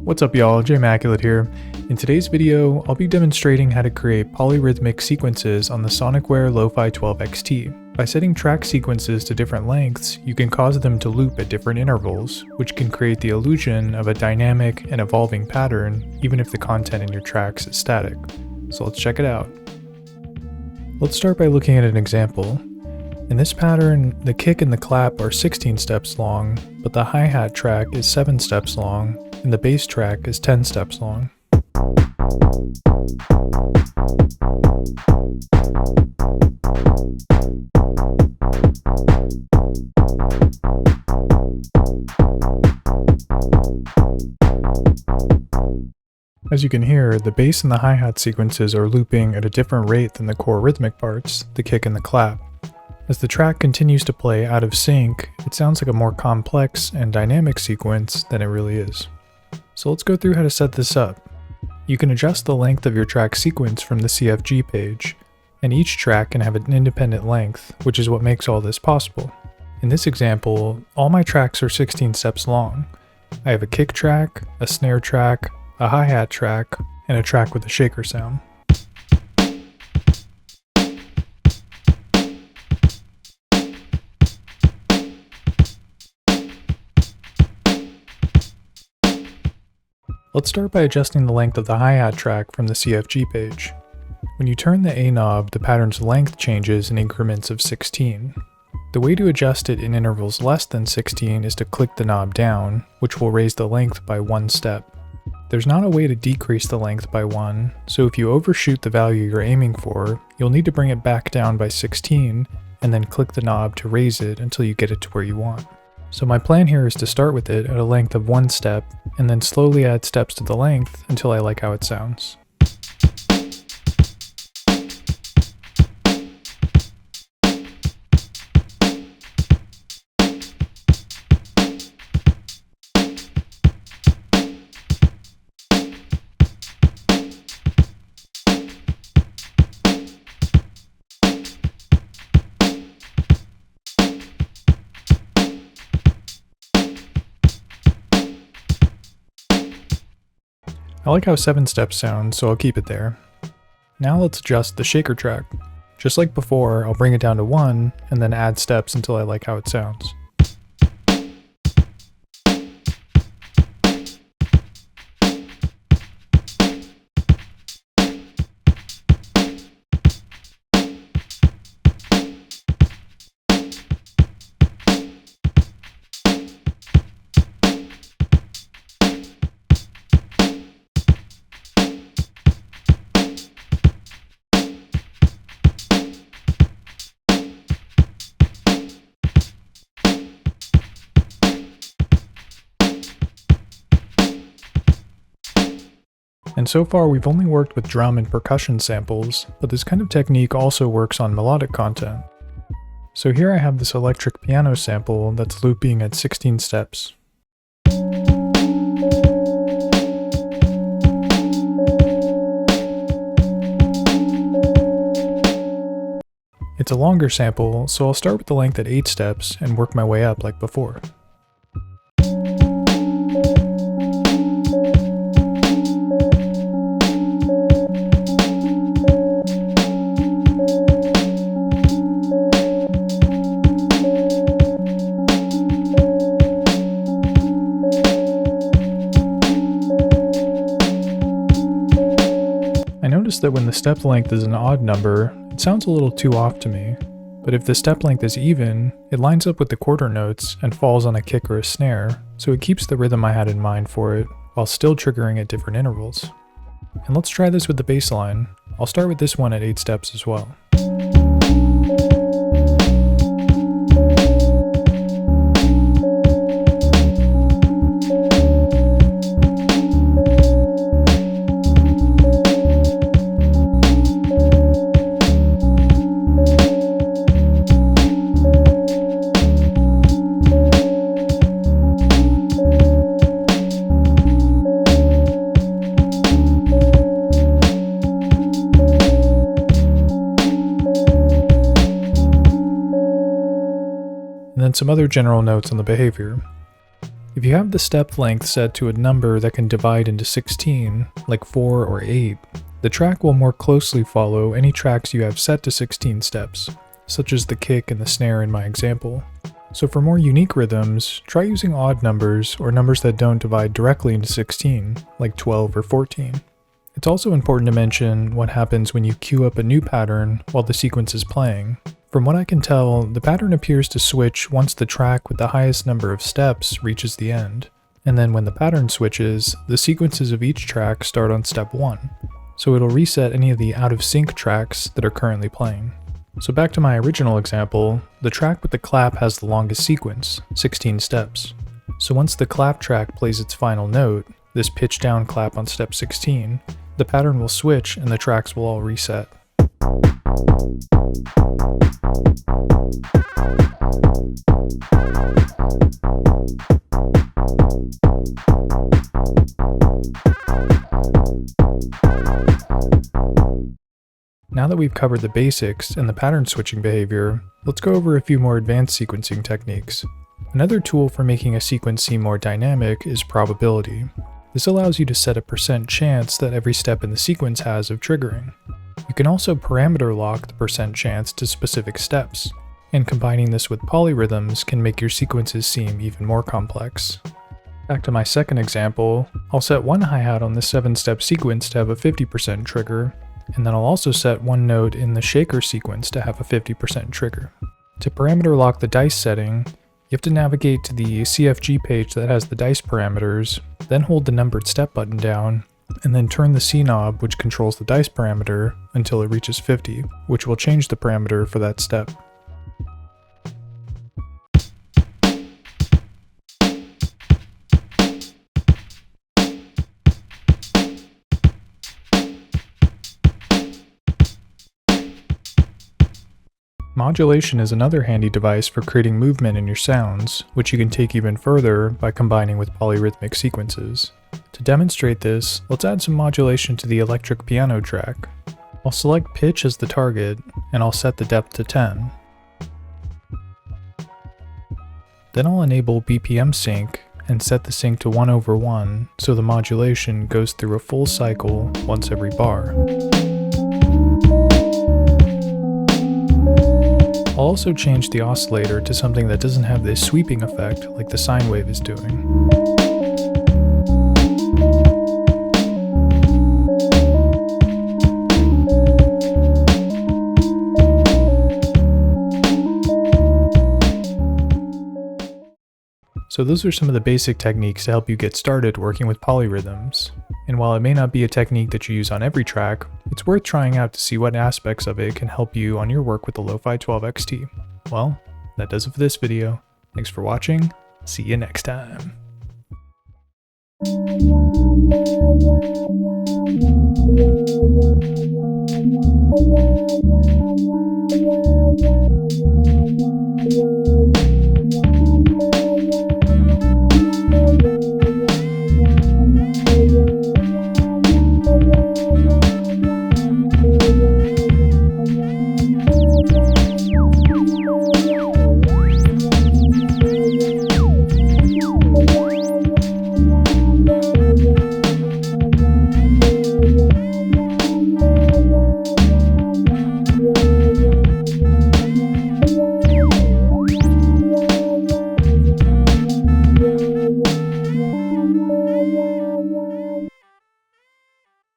What's up y'all, Immaculate here. In today's video, I'll be demonstrating how to create polyrhythmic sequences on the Sonicware Lofi-12 XT. By setting track sequences to different lengths, you can cause them to loop at different intervals, which can create the illusion of a dynamic and evolving pattern, even if the content in your tracks is static. So let's check it out. Let's start by looking at an example. In this pattern, the kick and the clap are 16 steps long, but the hi-hat track is 7 steps long, and the bass track is 10 steps long. As you can hear, the bass and the hi-hat sequences are looping at a different rate than the core rhythmic parts, the kick and the clap. As the track continues to play out of sync, it sounds like a more complex and dynamic sequence than it really is. So let's go through how to set this up. You can adjust the length of your track sequence from the CFG page, and each track can have an independent length, which is what makes all this possible. In this example, all my tracks are 16 steps long. I have a kick track, a snare track, a hi-hat track, and a track with a shaker sound. Let's start by adjusting the length of the hi-hat track from the CFG page. When you turn the A knob, the pattern's length changes in increments of 16. The way to adjust it in intervals less than 16 is to click the knob down, which will raise the length by 1 step. There's not a way to decrease the length by 1, so if you overshoot the value you're aiming for, you'll need to bring it back down by 16, and then click the knob to raise it until you get it to where you want. So my plan here is to start with it at a length of 1 step, and then slowly add steps to the length until I like how it sounds. I like how 7 steps sound, so I'll keep it there. Now let's adjust the shaker track. Just like before, I'll bring it down to 1, and then add steps until I like how it sounds. And so far we've only worked with drum and percussion samples, but this kind of technique also works on melodic content. So here I have this electric piano sample that's looping at 16 steps. It's a longer sample, so I'll start with the length at 8 steps and work my way up like before. I noticed that when the step length is an odd number, it sounds a little too off to me, but if the step length is even, it lines up with the quarter notes and falls on a kick or a snare, so it keeps the rhythm I had in mind for it, while still triggering at different intervals. And let's try this with the bass line. I'll start with this one at 8 steps as well. and then some other general notes on the behavior. If you have the step length set to a number that can divide into 16, like 4 or 8, the track will more closely follow any tracks you have set to 16 steps, such as the kick and the snare in my example. So for more unique rhythms, try using odd numbers or numbers that don't divide directly into 16, like 12 or 14. It's also important to mention what happens when you cue up a new pattern while the sequence is playing. From what I can tell, the pattern appears to switch once the track with the highest number of steps reaches the end. And then when the pattern switches, the sequences of each track start on step 1. So it'll reset any of the out-of-sync tracks that are currently playing. So back to my original example, the track with the clap has the longest sequence, 16 steps. So once the clap track plays its final note, this pitch down clap on step 16, the pattern will switch and the tracks will all reset. Now that we've covered the basics and the pattern switching behavior, let's go over a few more advanced sequencing techniques. Another tool for making a sequence seem more dynamic is probability. This allows you to set a % chance that every step in the sequence has of triggering. You can also parameter lock the % chance to specific steps, and combining this with polyrhythms can make your sequences seem even more complex. Back to my second example, I'll set one hi-hat on the 7-step sequence to have a 50% trigger, and then I'll also set one note in the shaker sequence to have a 50% trigger. To parameter lock the dice setting, you have to navigate to the CFG page that has the dice parameters, then hold the numbered step button down, and then turn the C knob which controls the dice parameter until it reaches 50, which will change the parameter for that step. Modulation is another handy device for creating movement in your sounds, which you can take even further by combining with polyrhythmic sequences. To demonstrate this, let's add some modulation to the electric piano track. I'll select pitch as the target, and I'll set the depth to 10. Then I'll enable BPM sync and set the sync to 1/1 so the modulation goes through a full cycle once every bar. I'll also change the oscillator to something that doesn't have this sweeping effect like the sine wave is doing. So those are some of the basic techniques to help you get started working with polyrhythms. And while it may not be a technique that you use on every track, it's worth trying out to see what aspects of it can help you on your work with the Lofi-12 XT. Well, that does it for this video. Thanks for watching. See you next time.